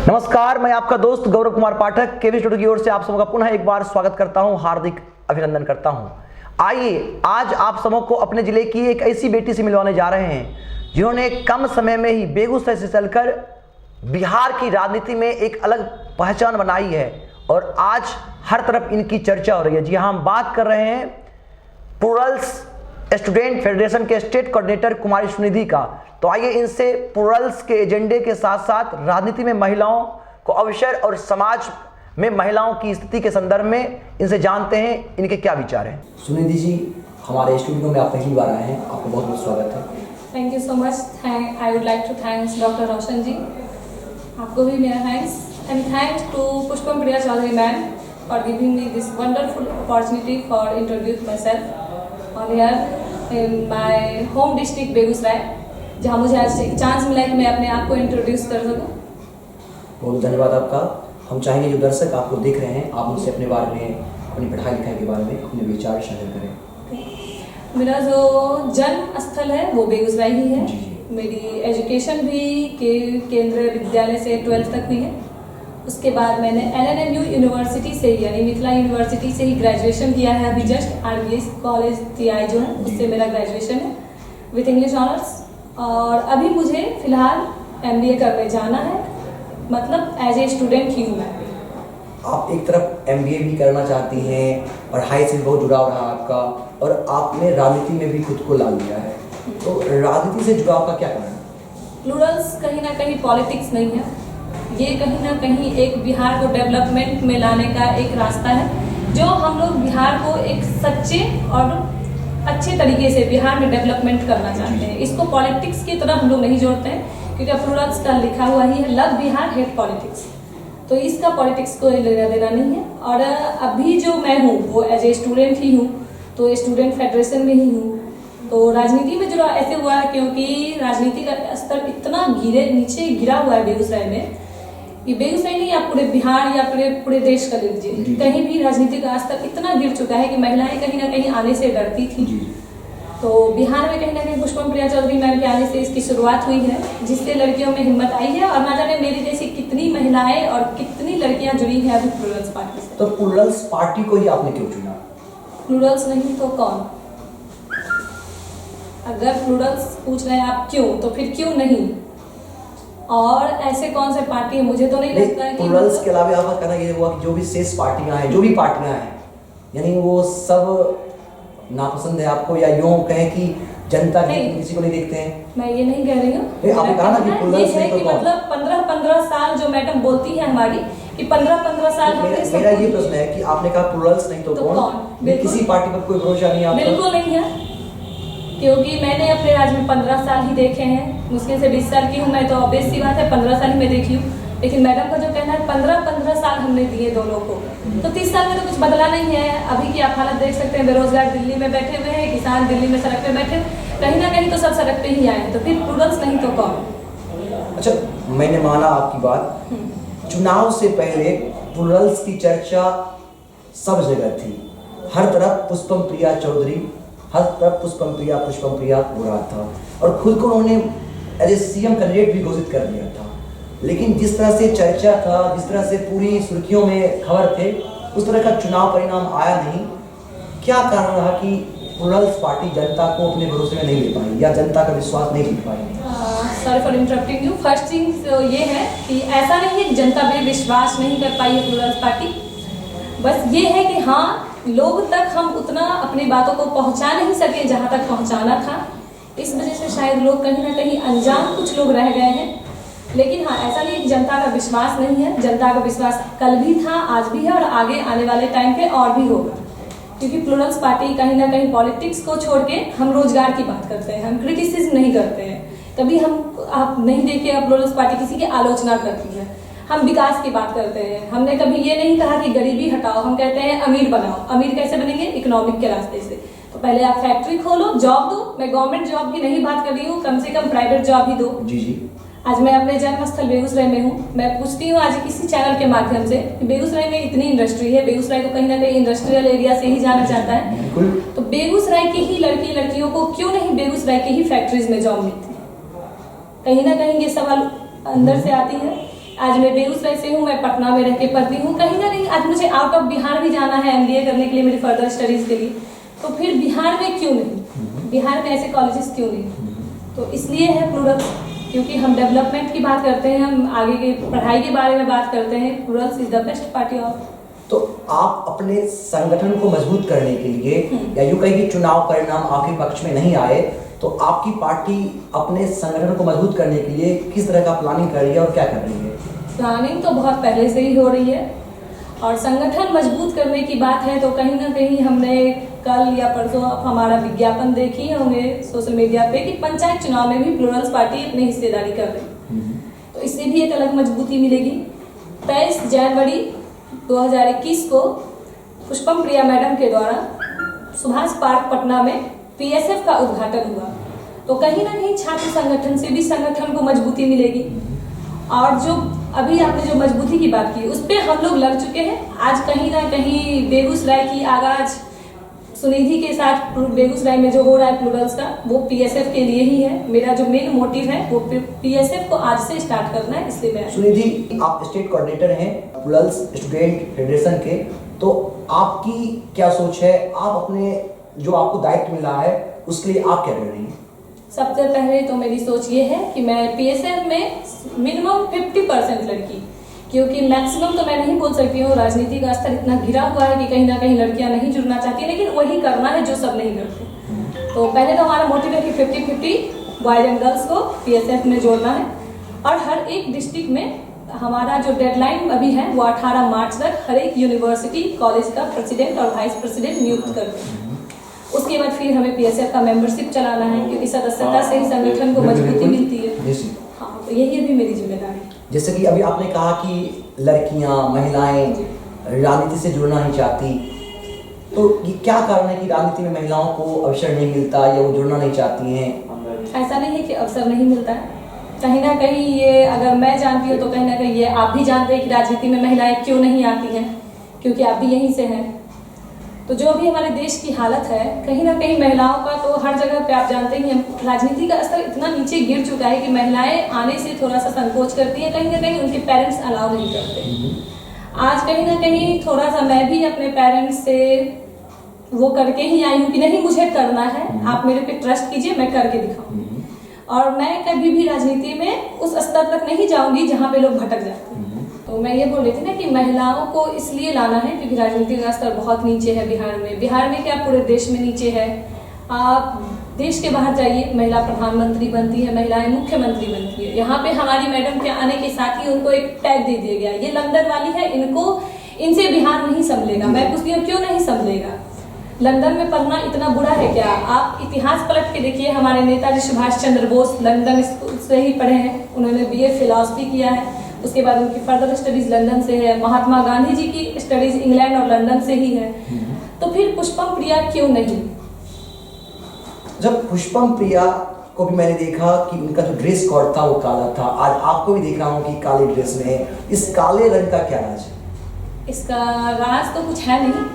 नमस्कार, मैं आपका दोस्त गौरव कुमार पाठक केवी स्टूडियो की ओर से आप सबों का पुनः एक बार स्वागत करता हूं, हार्दिक अभिनंदन करता हूं। आइए आज आप सबों को अपने जिले की एक ऐसी बेटी से मिलवाने जा रहे हैं जिन्होंने कम समय में ही बेगूसराय से चलकर बिहार की राजनीति में एक अलग पहचान बनाई है और आज हर तरफ इनकी चर्चा हो रही है। जी हाँ, हम बात कर रहे हैं प्लूरल्स स्टूडेंट फेडरेशन के स्टेट कोऑर्डिनेटर कुमारी सुनिधि का। तो आइए इनसे प्लूरल्स के एजेंडे के साथ साथ राजनीति में महिलाओं को अवसर और समाज में महिलाओं की स्थिति के संदर्भ में इनसे जानते हैं इनके क्या विचार हैं। सुनिधि जी, हमारे स्टूडियो में आप पहली बार आए हैं, आपका बहुत बहुत स्वागत है। Thank you so much. I would like to thanks doctor Roshan ji, आपको भी मेरा thanks and thanks to Pushpam Priya Chaudhary ma'am for giving me this wonderful opportunity for introduce myself on here in my home district Begusarai, जहाँ मुझे आज एक chance मिला है कि मैं अपने आप को इंट्रोड्यूस कर सकूँ। बहुत धन्यवाद आपका। हम चाहेंगे जो दर्शक आपको देख रहे हैं, आप उनसे अपने बारे में, अपनी पढ़ाई लिखाई के बारे में अपने विचार साझा करें। मेरा जो जन्म स्थल है वो बेगूसराय ही है। मेरी एजुकेशन भी केंद्रीय विद्यालय से 12th तक हुई है। उसके बाद मैंने LNMU यूनिवर्सिटी से यानी मिथिला यूनिवर्सिटी से ही ग्रेजुएशन किया है। अभी जस्ट RBS कॉलेज TI जो है उससे मेरा ग्रेजुएशन है विथ इंग्लिश ऑनर्स। और अभी मुझे फिलहाल MBA करने जाना है, मतलब एज ए स्टूडेंट ही हूँ मैं। आप एक तरफ MBA भी करना चाहती हैं, पढ़ाई से बहुत जुड़ाव रहा आपका और आपने राजनीति में भी खुद को ला लिया है, तो राजनीति से जुड़ाव का क्या कारण है? प्लूरल्स कहीं ना कहीं पॉलिटिक्स नहीं है, ये कहीं ना कहीं एक बिहार को डेवलपमेंट में लाने का एक रास्ता है, जो हम लोग बिहार को एक सच्चे और अच्छे तरीके से बिहार में डेवलपमेंट करना चाहते हैं। इसको पॉलिटिक्स की तरह हम लोग नहीं जोड़ते हैं, क्योंकि प्लूरल्स का लिखा हुआ ही है लव बिहार हेट पॉलिटिक्स, तो इसका पॉलिटिक्स को लेना देना नहीं है। और अभी जो मैं हूँ वो एज ए स्टूडेंट ही हूँ, तो स्टूडेंट फेडरेशन में ही हूँ। तो राजनीति में जुड़ा ऐसे हुआ है क्योंकि राजनीति का स्तर इतना नीचे गिरा हुआ है बेगूसराय में, ये बेगूसराय नहीं, आप पूरे बिहार या पूरे देश का ले लीजिए, कहीं भी राजनीति का स्तर इतना गिर चुका है कि महिलाएं कहीं ना कहीं आने से डरती थी। तो बिहार में कहीं ना कहीं पुष्पम प्रिया चौधरी मैम के आने से इसकी शुरुआत हुई है, जिससे लड़कियों में हिम्मत आई है। और ना जाने मेरी जैसी कितनी महिलाएं और कितनी लड़कियां जुड़ी हैं अभी प्लूरल्स पार्टी से। तो प्लूरल्स पार्टी को ही आपने क्यों चुना? प्लूरल्स नहीं तो कौन? अगर प्लूरल्स पूछ रहे हैं आप क्यों, तो फिर क्यों नहीं? और ऐसे कौन से पार्टी है, मुझे तो नहीं लगता है कि प्लूरल्स के अलावा आपका कहना ये हुआ कि जो भी शेष पार्टियां हैं, जो भी पार्टियां हैं, यानी वो सब नापसंद है आपको, या यूं कहें कि जनता किसी को नहीं देखते हैं? मैं ये नहीं कह रही हूँ। आपने कहा ना कि प्लूरल्स है कि मतलब 15-15 साल जो मैडम बोलती है हमारी कि 15-15 साल मेरा ये प्रश्न है कि आपने कहा प्लूरल्स नहीं तो कौन? किसी पार्टी पर कोई भरोसा नहीं आपका? बिल्कुल नहीं है, क्योंकि मैंने अपने राज्य में 15 साल ही देखे हैं। मुश्किल से 20 साल की हूँ मैं, तो ऑब्वियस सी बात है 15 साल ही मैं देखी हूँ। लेकिन मैडम का जो कहना है 15-15 साल हमने दिए दोनों को, तो 30 साल में तो कुछ बदला नहीं है। अभी की आप हालत देख सकते हैं, बेरोजगार दिल्ली में बैठे हुए हैं, किसान दिल्ली में सड़क पे बैठे, कहीं ना कहीं तो सब सड़क पे ही आए हैं, तो फिर प्लूरल्स नहीं तो कौन? अच्छा, मैंने माना आपकी बात। चुनाव से पहले प्लूरल्स की चर्चा सब जगह थी, हर तरफ पुष्पम प्रिया चौधरी, हर तरफ पुष्पम प्रिया बुरा था, और खुद को उन्होंने एज ए CM कैंडिडेट भी घोषित कर दिया था। लेकिन जिस तरह से चर्चा था, जिस तरह से पूरी सुर्खियों में खबर थे, उस तरह का चुनाव परिणाम आया नहीं। क्या कारण रहा कि प्लूरल्स पार्टी जनता को अपने भरोसे में नहीं ले पाई या जनता का विश्वास नहीं जीत पाई? Sorry for interrupting you. First thing तो ये है कि ऐसा नहीं है कि जनता पे विश्वास नहीं कर पाई है प्लूरल्स पार्टी, बस ये है कि हाँ, लोग तक हम उतना अपनी बातों को पहुंचा नहीं सके जहां तक पहुंचाना था। इस वजह से शायद लोग कहीं ना कहीं अनजान कुछ लोग रह गए हैं। लेकिन हाँ, ऐसा नहीं कि जनता का विश्वास नहीं है, जनता का विश्वास कल भी था, आज भी है और आगे आने वाले टाइम पे और भी होगा। क्योंकि प्लूरल्स पार्टी कहीं ना कहीं पॉलिटिक्स को छोड़ के हम रोजगार की बात करते हैं, हम क्रिटिसिज्म नहीं करते हैं। कभी हम आप नहीं देखे प्लूरल्स पार्टी किसी की आलोचना करती है, हम विकास की बात करते हैं। हमने कभी ये नहीं कहा कि गरीबी हटाओ, हम कहते हैं अमीर बनाओ। अमीर कैसे बनेंगे? इकोनॉमिक के रास्ते से। तो पहले आप फैक्ट्री खोलो, जॉब दो। मैं गवर्नमेंट जॉब की नहीं बात कर रही हूँ, कम से कम प्राइवेट जॉब ही दो। जी। आज मैं अपने जन्म स्थल बेगूसराय में हूँ। मैं पूछती हूँ आज किसी चैनल के माध्यम से, बेगूसराय में इतनी इंडस्ट्री है, बेगूसराय को कहीं ना कहीं इंडस्ट्रियल एरिया से ही जाना जाता है, तो बेगूसराय की ही लड़कियों को क्यों नहीं बेगूसराय की ही फैक्ट्रीज में जॉब मिलती है? कहीं ना कहीं ये सवाल अंदर से आती है। आज मैं बेगूसराय से हूँ, मैं पटना में रह के पढ़ती हूँ। कहीं ना कहीं आज मुझे आउट ऑफ बिहार भी जाना है MBA करने के लिए, मेरी फर्दर स्टडीज के लिए। तो फिर बिहार में क्यों नहीं, बिहार में ऐसे कॉलेजेस क्यों नहीं? तो इसलिए है प्लूरल्स, क्योंकि हम डेवलपमेंट की बात करते हैं, हम आगे की पढ़ाई के बारे में बात करते हैं। Plurals is the best party of. तो आप अपने संगठन को मजबूत करने के लिए, या यूं कहीं कि चुनाव परिणाम आपके पक्ष में नहीं आए, तो आपकी पार्टी अपने संगठन को मजबूत करने के लिए किस तरह का प्लानिंग कर रही है और क्या कर रही है? प्लानिंग तो बहुत पहले से ही हो रही है, और संगठन मजबूत करने की बात है तो कहीं ना कहीं हमने कल या परसों आप हमारा विज्ञापन देखी होंगे सोशल मीडिया पे कि पंचायत चुनाव में भी प्लूरल्स पार्टी अपनी हिस्सेदारी कर रही है। तो इससे भी एक अलग मजबूती मिलेगी। 23 जनवरी 2021 को पुष्पम प्रिया मैडम के द्वारा सुभाष पार्क पटना में PSF का उद्घाटन हुआ। तो कहीं ना कहीं छात्र संगठन से भी संगठन को मजबूती मिलेगी। और जो अभी आपने जो मजबूती की बात की उस पर हम लोग लग चुके हैं। आज कहीं ना कहीं बेगूसराय की आगाज सुनिधि के साथ बेगूसराय में जो हो रहा है प्लूरल्स का, वो PSF के लिए ही है। मेरा जो मेन मोटिव है वो PSF को आज से स्टार्ट करना है, इसलिए मैं। सुनिधि, आप स्टेट कोऑर्डिनेटर हैं प्लूरल्स स्टूडेंट फेडरेशन के, तो आपकी क्या सोच है? आप अपने जो आपको दायित्व मिला है उसके लिए आप क्या कर रही हैं? सबसे पहले तो मेरी सोच ये है कि मैं PSF में मिनिमम 50% लड़की, क्योंकि मैक्सिमम तो मैं नहीं बोल सकती हूँ, राजनीति का स्तर इतना गिरा हुआ है कि कहीं ना कहीं लड़कियां नहीं जुड़ना चाहती, लेकिन वही करना है जो सब नहीं करते। तो पहले तो हमारा मोटिव है कि 50-50 बॉयज एंड गर्ल्स को PSF में जोड़ना है। और हर एक डिस्ट्रिक्ट में हमारा जो डेडलाइन अभी है वो 18 मार्च तक हर एक यूनिवर्सिटी कॉलेज का प्रेसिडेंट और वाइस प्रेसिडेंट नियुक्त करते हैं। उसके बाद फिर हमें PSF का मेंबरशिप चलाना है, क्योंकि सदस्यता से ही संगठन को मजबूती मिलती है। हाँ, तो यही अभी मेरी जिम्मेदारी। जैसे कि अभी आपने कहा कि लड़कियां, महिलाएं राजनीति से जुड़ना नहीं चाहती, तो ये क्या कारण है कि राजनीति में महिलाओं को अवसर नहीं मिलता या वो जुड़ना नहीं चाहती हैं? ऐसा नहीं है कि अवसर नहीं मिलता है, कहीं ना कहीं ये अगर मैं जानती हूँ तो कहीं ना कहीं ये आप भी जानते हैं कि राजनीति में महिलाएं क्यों नहीं आती हैं, क्योंकि आप भी यहीं से हैं। तो जो अभी हमारे देश की हालत है, कहीं ना कहीं महिलाओं का तो हर जगह पे आप जानते ही हैं, राजनीति का स्तर इतना नीचे गिर चुका है कि महिलाएं आने से थोड़ा सा संकोच करती है। कहीं ना कहीं उनके पेरेंट्स अलाउ नहीं करते। आज कहीं ना कहीं थोड़ा सा मैं भी अपने पेरेंट्स से वो करके ही आई हूँ कि नहीं, मुझे करना है, आप मेरे पे ट्रस्ट कीजिए, मैं करके दिखाऊंगी। और मैं कभी भी राजनीति में उस स्तर तक नहीं जाऊंगी जहाँ पे लोग भटक जाते हैं। तो मैं ये बोल रही थी ना कि महिलाओं को इसलिए लाना है क्योंकि राजनीति का स्तर बहुत नीचे है बिहार में। बिहार में क्या, पूरे देश में नीचे है। आप देश के बाहर जाइए, महिला प्रधानमंत्री बनती है, महिलाएं मुख्यमंत्री बनती है। यहाँ पे हमारी मैडम के आने के साथ ही उनको एक टैग दे दिया गया, ये लंदन वाली है, इनसे बिहार नहीं संभलेगा। मैं पूछती हूँ क्यों नहीं संभलेगा? लंदन में पढ़ना इतना बुरा है क्या? आप इतिहास पलट के देखिए, हमारे नेताजी सुभाष चंद्र बोस लंदन स्कूल से ही पढ़े हैं, उन्होंने BA फिलॉसफी किया है, उसके बाद उनकी फर्दर स्टडीज लंदन से है। महात्मा गांधी जी की स्टडीज इंग्लैंड और लंदन से ही है। तो फिर पुष्पम प्रिया क्यों नहीं? जब पुष्पम प्रिया को भी मैंने देखा कि उनका जो ड्रेस कोड था वो काला था, आज आपको भी देख रहा हूँ कि काले ड्रेस में है, इस काले रंग का क्या राज है? इसका राज तो कुछ है नहीं,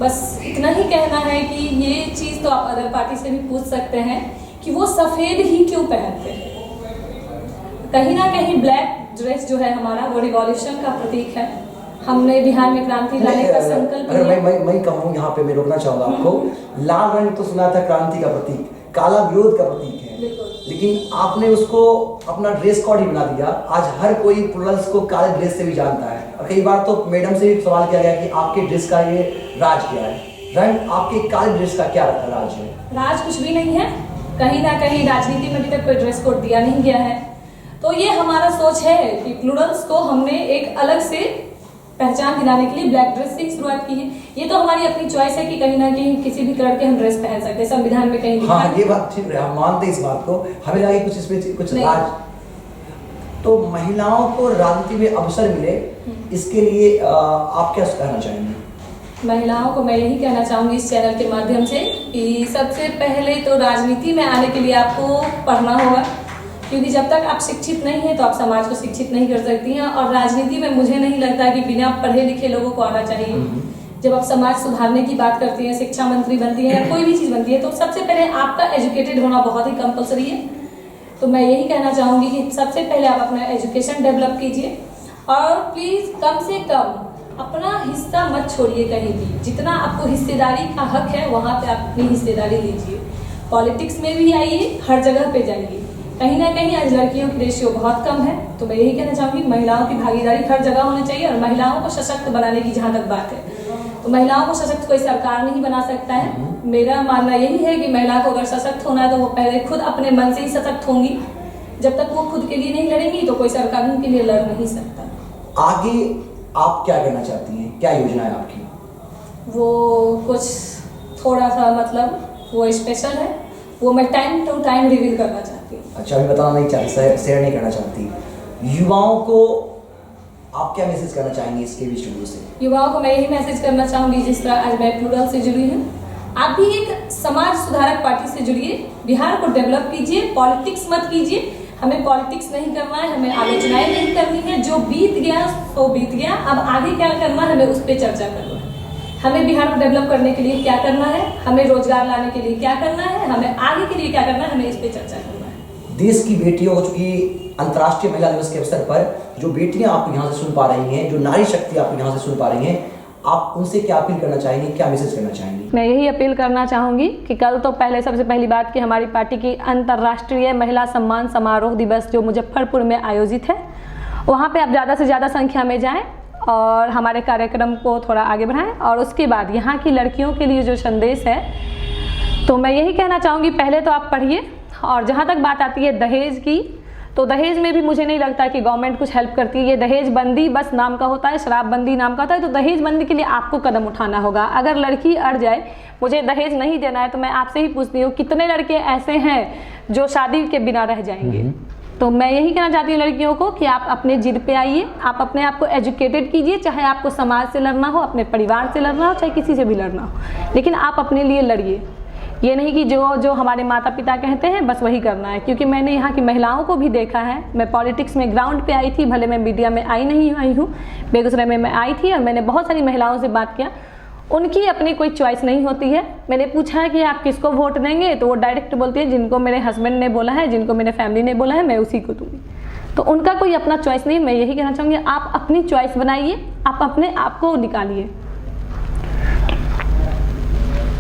बस इतना ही कहना है कि ये चीज तो आप अदर पार्टी से भी पूछ सकते हैं कि वो सफेद ही क्यों पहनते हैं। कहीं ना कहीं ब्लैक ड्रेस जो है हमारा, वो रिवॉल्यूशन का प्रतीक है। हमने बिहार में क्रांति लाने का संकल्प लिया। मैं कहूँ यहाँ पे मैं रोकना चाहूंगा आपको। लाल रंग तो सुना था क्रांति का प्रतीक, काला विरोध का प्रतीक है, लेकिन आपने उसको अपना ड्रेस कोड ही बना दिया। आज हर कोई प्लूरल्स को काले ड्रेस से भी जानता है, और कई बार तो मैडम से भी सवाल किया गया कि आपके ड्रेस का ये राज क्या है? रंग आपके काले ड्रेस का क्या राज है? राज कुछ भी नहीं है। कहीं ना कहीं राजनीति में अभी तक कोई ड्रेस कोड दिया नहीं गया है। तो ये हमारा सोच है कि प्लूरल्स को हमने एक अलग से पहचान दिलाने के लिए ब्लैक ड्रेस से ही शुरुआत की है। ये तो हमारी अपनी चॉइस है कि कहीं ना कहीं किसी भी कलर के हम ड्रेस पहन सकते हैं, संविधान में कहीं हाँ, ये बात ठीक है, हम मानते हैं इस बात को। हमें लगा कुछ इसमें कुछ राज। तो महिलाओं को राजनीति में अवसर मिले, इसके लिए आप क्या कहना चाहेंगे? महिलाओं को मैं यही कहना चाहूंगी इस चैनल के माध्यम से कि सबसे पहले तो राजनीति में आने के लिए आपको पढ़ना होगा, क्योंकि जब तक आप शिक्षित नहीं हैं तो आप समाज को शिक्षित नहीं कर सकती हैं। और राजनीति में मुझे नहीं लगता कि बिना पढ़े लिखे लोगों को आना चाहिए। जब आप समाज सुधारने की बात करती हैं, शिक्षा मंत्री बनती है या कोई भी चीज बनती है, तो सबसे पहले आपका एजुकेटेड होना बहुत ही कंपलसरी है। तो मैं यही कहना चाहूंगी कि सबसे पहले आप अपना एजुकेशन डेवलप कीजिए और प्लीज़ कम से कम अपना हिस्सा मत छोड़िए कहीं भी। जितना आपको हिस्सेदारी का हक है वहाँ पे आप अपनी हिस्सेदारी लीजिए। पॉलिटिक्स में भी आइए, हर जगह पे जाइए। कहीं ना कहीं आज लड़कियों की रेशियो बहुत कम है, तो मैं यही कहना चाहूँगी महिलाओं की भागीदारी हर जगह होनी चाहिए। और महिलाओं को सशक्त बनाने की जहाँ तक बात है, तो महिलाओं को सशक्त कोई सरकार नहीं बना सकता है। मेरा मानना यही है कि महिला को अगर सशक्त होना है तो वो पहले खुद अपने मन से ही सशक्त होंगी। जब तक वो खुद के लिए नहीं लड़ेंगी तो कोई सरकार उनके लिए लड़ नहीं सकता। आगे आप क्या करना चाहती हैं, क्या योजना है आपकी? वो कुछ थोड़ा सा मतलब वो स्पेशल है, वो मैं टाइम टू टाइम रिवील करना चाहती हूँ। अच्छा, अभी बताना नहीं चाहती, शेयर नहीं करना चाहती। युवाओं को आप क्या मैसेज करना चाहेंगे इस केवी स्टूडियो से? युवाओं को मैं यही मैसेज करना चाहूँगी, जिस तरह आज मैं प्लूरल से जुड़ी हूँ, आप भी एक समाज सुधारक पार्टी से जुड़िए, बिहार को डेवलप कीजिए, पॉलिटिक्स मत कीजिए। हमें पॉलिटिक्स नहीं करना है, हमें आलोचनाएं नहीं करनी है। जो बीत गया तो बीत गया, अब आगे क्या करना है हमें उस पर चर्चा करना है। हमें बिहार को डेवलप करने के लिए क्या करना है, हमें रोजगार लाने के लिए क्या करना है, हमें आगे के लिए क्या करना है, हमें इस पर चर्चा करना है। देश की बेटियों को, चूंकि अंतर्राष्ट्रीय महिला दिवस के अवसर पर जो बेटियां आप यहाँ से सुन पा रही हैं, जो नारी शक्ति आप यहाँ से सुन पा रही हैं, आप उनसे क्या अपील करना चाहेंगी, क्या मैसेज करना चाहेंगी? मैं यही अपील करना चाहूँगी कि कल तो पहले सबसे पहली बात कि हमारी पार्टी की अंतर्राष्ट्रीय महिला सम्मान समारोह दिवस जो मुजफ्फरपुर में आयोजित है, वहाँ पे आप ज़्यादा से ज़्यादा संख्या में जाएं और हमारे कार्यक्रम को थोड़ा आगे बढ़ाएं। और उसके बाद यहाँ की लड़कियों के लिए जो संदेश है, तो मैं यही कहना चाहूँगी, पहले तो आप पढ़िए। और जहाँ तक बात आती है दहेज की, तो दहेज में भी मुझे नहीं लगता कि गवर्नमेंट कुछ हेल्प करती है। ये दहेज बंदी बस नाम का होता है, शराबबंदी नाम का होता है। तो दहेज बंदी के लिए आपको कदम उठाना होगा। अगर लड़की अड़ जाए मुझे दहेज नहीं देना है, तो मैं आपसे ही पूछती हूँ कितने लड़के ऐसे हैं जो शादी के बिना रह जाएंगे। तो मैं यही कहना चाहती हूँ लड़कियों को कि आप अपने जिद पे आइए, आप अपने आप को एजुकेटेड कीजिए। चाहे आपको समाज से लड़ना हो, अपने परिवार से लड़ना हो, चाहे किसी से भी लड़ना हो, लेकिन आप अपने लिए लड़िए। ये नहीं कि जो हमारे माता पिता कहते हैं बस वही करना है। क्योंकि मैंने यहाँ की महिलाओं को भी देखा है। मैं पॉलिटिक्स में ग्राउंड पे आई थी, भले मैं मीडिया में नहीं आई हूँ, बेगूसराय में मैं आई थी और मैंने बहुत सारी महिलाओं से बात किया। उनकी अपनी कोई चॉइस नहीं होती है। मैंने पूछा है कि आप किसको वोट देंगे, तो वो डायरेक्ट बोलती है जिनको मेरे हस्बैंड ने बोला है, जिनको मेरे फैमिली ने बोला है, मैं उसी को दूँगी। तो उनका कोई अपना चॉइस नहीं। मैं यही कहना चाहूँगी, आप अपनी चॉइस बनाइए, आप अपने आप को निकालिए।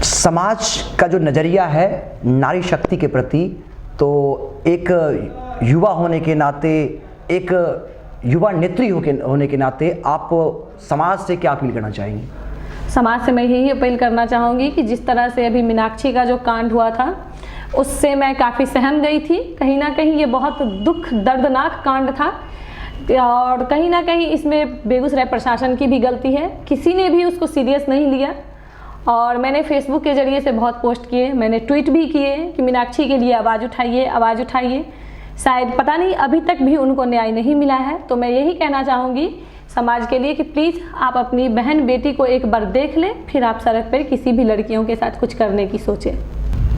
समाज का जो नज़रिया है नारी शक्ति के प्रति, तो एक युवा होने के नाते, एक युवा नेत्री होने के नाते आप समाज से क्या अपील करना चाहेंगी? समाज से मैं यही अपील करना चाहूँगी कि जिस तरह से अभी मीनाक्षी का जो कांड हुआ था, उससे मैं काफ़ी सहम गई थी। कहीं ना कहीं ये बहुत दुख दर्दनाक कांड था और कहीं ना कहीं इसमें बेगूसराय प्रशासन की भी गलती है। किसी ने भी उसको सीरियस नहीं लिया। और मैंने फेसबुक के ज़रिए से बहुत पोस्ट किए, मैंने ट्वीट भी किए कि मीनाक्षी के लिए आवाज़ उठाइए, आवाज़ उठाइए। शायद पता नहीं अभी तक भी उनको न्याय नहीं मिला है। तो मैं यही कहना चाहूँगी समाज के लिए कि प्लीज़ आप अपनी बहन बेटी को एक बार देख लें, फिर आप सड़क पर किसी भी लड़कियों के साथ कुछ करने की सोचें।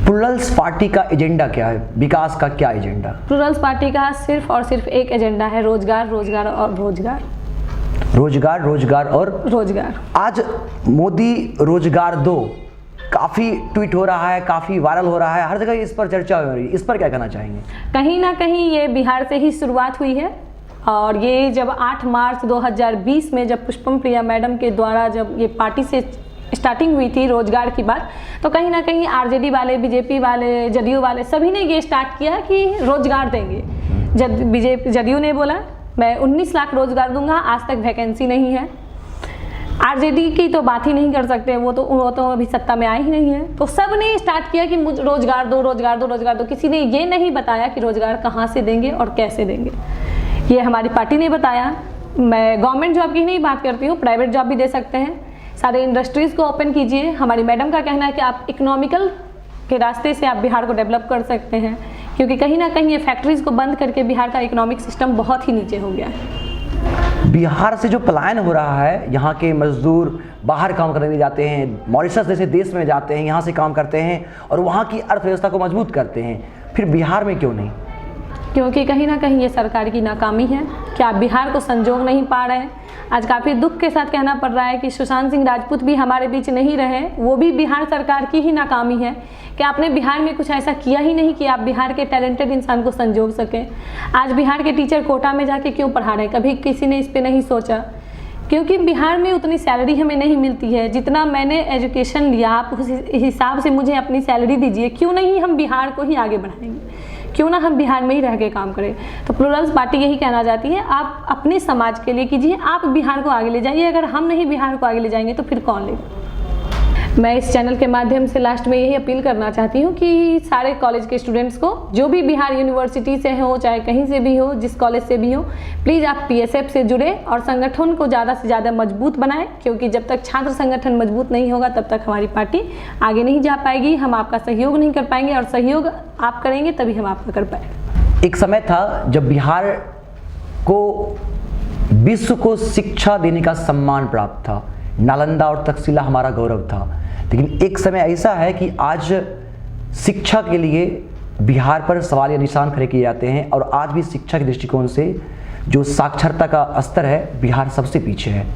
प्लूरल्स पार्टी का एजेंडा क्या है, विकास का क्या एजेंडा? प्लूरल्स पार्टी का सिर्फ और सिर्फ एक एजेंडा है, रोजगार, रोजगार और रोजगार। रोजगार, रोजगार और रोजगार। आज मोदी रोजगार दो काफ़ी ट्वीट हो रहा है, काफ़ी वायरल हो रहा है, हर जगह इस पर चर्चा हो रही है। इस पर क्या कहना चाहेंगे? कहीं ना कहीं ये बिहार से ही शुरुआत हुई है। और ये जब 8 मार्च 2020 में जब पुष्पम प्रिया मैडम के द्वारा जब ये पार्टी से स्टार्टिंग हुई थी रोजगार की बात, तो कहीं ना कहीं आरजेडी वाले, बीजेपी वाले, जदयू वाले सभी ने ये स्टार्ट किया कि रोजगार देंगे। जदयू ने बोला मैं 19 लाख रोजगार दूंगा, आज तक वैकेंसी नहीं है। आरजेडी की तो बात ही नहीं कर सकते, वो तो अभी सत्ता में आई ही नहीं है। तो सब ने स्टार्ट किया कि मुझे रोजगार दो, रोजगार दो, रोजगार दो। किसी ने ये नहीं बताया कि रोजगार कहाँ से देंगे और कैसे देंगे। ये हमारी पार्टी ने बताया। मैं गवर्नमेंट जॉब की ही नहीं बात करती हूँ, प्राइवेट जॉब भी दे सकते हैं। सारे इंडस्ट्रीज़ को ओपन कीजिए। हमारी मैडम का कहना है कि आप इकोनॉमिकल के रास्ते से आप बिहार को डेवलप कर सकते हैं, क्योंकि कहीं ना कहीं ये फैक्ट्रीज़ को बंद करके बिहार का इकोनॉमिक सिस्टम बहुत ही नीचे हो गया है। बिहार से जो पलायन हो रहा है, यहाँ के मजदूर बाहर काम करने जाते हैं, मॉरिशस जैसे देश में जाते हैं, यहाँ से काम करते हैं और वहाँ की अर्थव्यवस्था को मजबूत करते हैं, फिर बिहार में क्यों नहीं? क्योंकि कहीं ना कहीं ये सरकार की नाकामी है कि आप बिहार को संजोग नहीं पा रहे हैं। आज काफ़ी दुख के साथ कहना पड़ रहा है कि सुशांत सिंह राजपूत भी हमारे बीच नहीं रहे, वो भी बिहार सरकार की ही नाकामी है कि आपने बिहार में कुछ ऐसा किया ही नहीं कि आप बिहार के टैलेंटेड इंसान को संजोग सकें। आज बिहार के टीचर कोटा में जाके क्यों पढ़ा रहे हैं, कभी किसी ने इस पर नहीं सोचा, क्योंकि बिहार में उतनी सैलरी हमें नहीं मिलती है जितना मैंने एजुकेशन लिया। आप उस हिसाब से मुझे अपनी सैलरी दीजिए, क्यों नहीं हम बिहार को ही आगे बढ़ाएंगे, क्यों ना हम बिहार में ही रह के काम करें। तो प्लूरल्स पार्टी यही कहना चाहती है, आप अपने समाज के लिए कीजिए, आप बिहार को आगे ले जाइए। अगर हम नहीं बिहार को आगे ले जाएंगे तो फिर कौन लेगा। मैं इस चैनल के माध्यम से लास्ट में यही अपील करना चाहती हूँ कि सारे कॉलेज के स्टूडेंट्स को, जो भी बिहार यूनिवर्सिटी से हो चाहे कहीं से भी हो, जिस कॉलेज से भी हो, प्लीज़ आप PSF से जुड़े और संगठन को ज़्यादा से ज़्यादा मजबूत बनाएं, क्योंकि जब तक छात्र संगठन मजबूत नहीं होगा तब तक हमारी पार्टी आगे नहीं जा पाएगी। हम आपका सहयोग नहीं कर पाएंगे और सहयोग आप करेंगे तभी हम आपका कर पाएंगे। एक समय था जब बिहार को विश्व को शिक्षा देने का सम्मान प्राप्त था, नालंदा और तक्षशिला हमारा गौरव था। लेकिन एक समय ऐसा है कि आज शिक्षा के लिए बिहार पर सवाल या निशान खड़े किए जाते हैं और आज भी शिक्षा के दृष्टिकोण से जो साक्षरता का स्तर है बिहार सबसे पीछे है।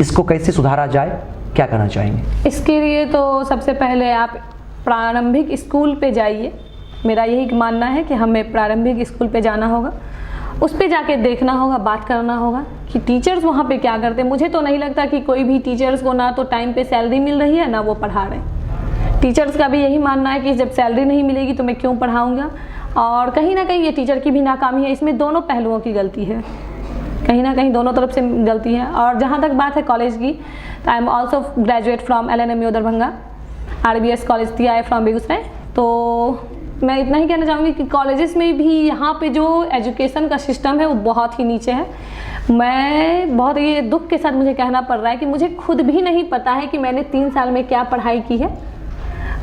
इसको कैसे सुधारा जाए, क्या करना चाहेंगे? इसके लिए तो सबसे पहले आप प्रारंभिक स्कूल पे जाइए। मेरा यही मानना है कि हमें प्रारंभिक स्कूल पे जाना होगा, उस पे जाके देखना होगा, बात करना होगा कि टीचर्स वहाँ पे क्या करते हैं। मुझे तो नहीं लगता कि कोई भी टीचर्स को ना तो टाइम पे सैलरी मिल रही है ना वो पढ़ा रहे हैं। टीचर्स का भी यही मानना है कि जब सैलरी नहीं मिलेगी तो मैं क्यों पढ़ाऊँगा। और कहीं ना कहीं ये टीचर की भी नाकामी है, इसमें दोनों पहलुओं की गलती है, कहीं ना कहीं दोनों तरफ से गलती है। और जहाँ तक बात है कॉलेज की, तो I am also graduate from LNMU Darbhanga, RBS college TI from Begusarai. तो मैं इतना ही कहना चाहूँगी कि कॉलेजेस में भी यहाँ पे जो एजुकेशन का सिस्टम है वो बहुत ही नीचे है। मैं बहुत ये दुख के साथ मुझे कहना पड़ रहा है कि मुझे खुद भी नहीं पता है कि मैंने 3 साल में क्या पढ़ाई की है।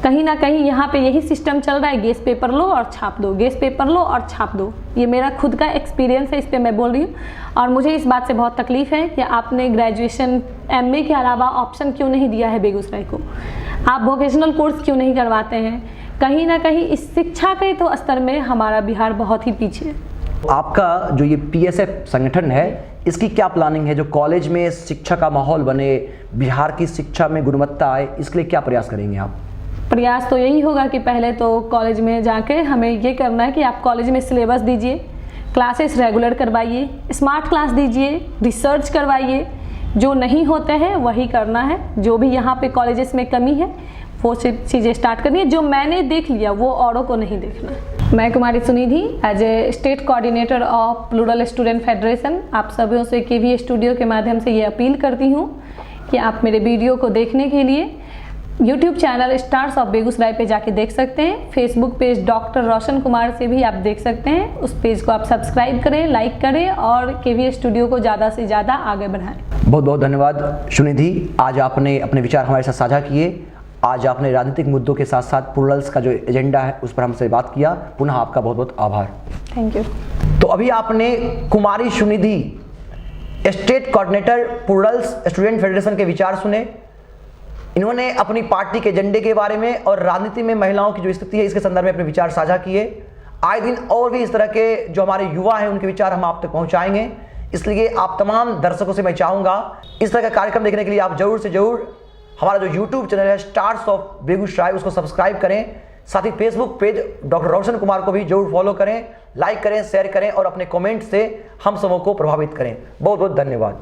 कहीं ना कहीं यहाँ पे यही सिस्टम चल रहा है, गेस पेपर लो और छाप दो, गेस पेपर लो और छाप दो। ये मेरा खुद का एक्सपीरियंस है, इस पर मैं बोल रही हूँ। और मुझे इस बात से बहुत तकलीफ़ है कि आपने ग्रेजुएशन MA के अलावा ऑप्शन क्यों नहीं दिया है बेगूसराय को, आप वोकेशनल कोर्स क्यों नहीं करवाते हैं। कहीं ना कहीं इस शिक्षा के तो स्तर में हमारा बिहार बहुत ही पीछे है। आपका जो ये PSF संगठन है, इसकी क्या प्लानिंग है जो कॉलेज में शिक्षा का माहौल बने, बिहार की शिक्षा में गुणवत्ता आए, इसके लिए क्या प्रयास करेंगे आप? प्रयास तो यही होगा कि पहले तो कॉलेज में जाके हमें ये करना है कि आप कॉलेज में सिलेबस दीजिए, क्लासेस रेगुलर करवाइए, स्मार्ट क्लास दीजिए, रिसर्च करवाइए। जो नहीं होते हैं वही करना है, जो भी यहाँ पे कॉलेजेस में कमी है वो चीज़ें स्टार्ट करनी है। जो मैंने देख लिया वो औरों को नहीं देखना। मैं Kumari Sunidhi, as a state coordinator of plural student federation, आप सभी से KV स्टूडियो के माध्यम से ये अपील करती हूँ कि आप मेरे वीडियो को देखने के लिए YouTube channel stars of Begusarai पे जाके देख सकते हैं। Facebook page doctor Roshan Kumar से भी आप देख सकते हैं। उस पेज को आप सब्सक्राइब करें, लाइक करें और KV स्टूडियो को ज़्यादा से ज़्यादा आगे बढ़ाएं। बहुत बहुत धन्यवाद सुनिधि, आज आपने अपने विचार हमारे साथ साझा किए। आज आपने राजनीतिक मुद्दों के साथ साथ प्लूरल्स का जो एजेंडा है उस पर हमसे बात किया। पुनः आपका बहुत बहुत आभार। Thank you. तो अभी आपने Kumari Sunidhi, state coordinator plurals student federation के विचार सुने। इन्होंने अपनी पार्टी के एजेंडे के बारे में और राजनीति में महिलाओं की जो स्थिति है इसके संदर्भ में अपने विचार साझा किए। आए दिन और भी इस तरह के जो हमारे युवा हैं उनके विचार हम आप तक पहुंचाएंगे। इसलिए आप तमाम दर्शकों से मैं चाहूँगा इस तरह का कार्यक्रम देखने के लिए आप जरूर से जरूर हमारा जो YouTube चैनल है स्टार्स ऑफ बेगूसराय उसको सब्सक्राइब करें। साथ ही Facebook page doctor Roshan Kumar को भी जरूर फॉलो करें, लाइक करें, शेयर करें और अपने कमेंट से हम सबों को प्रभावित करें। बहुत बहुत धन्यवाद।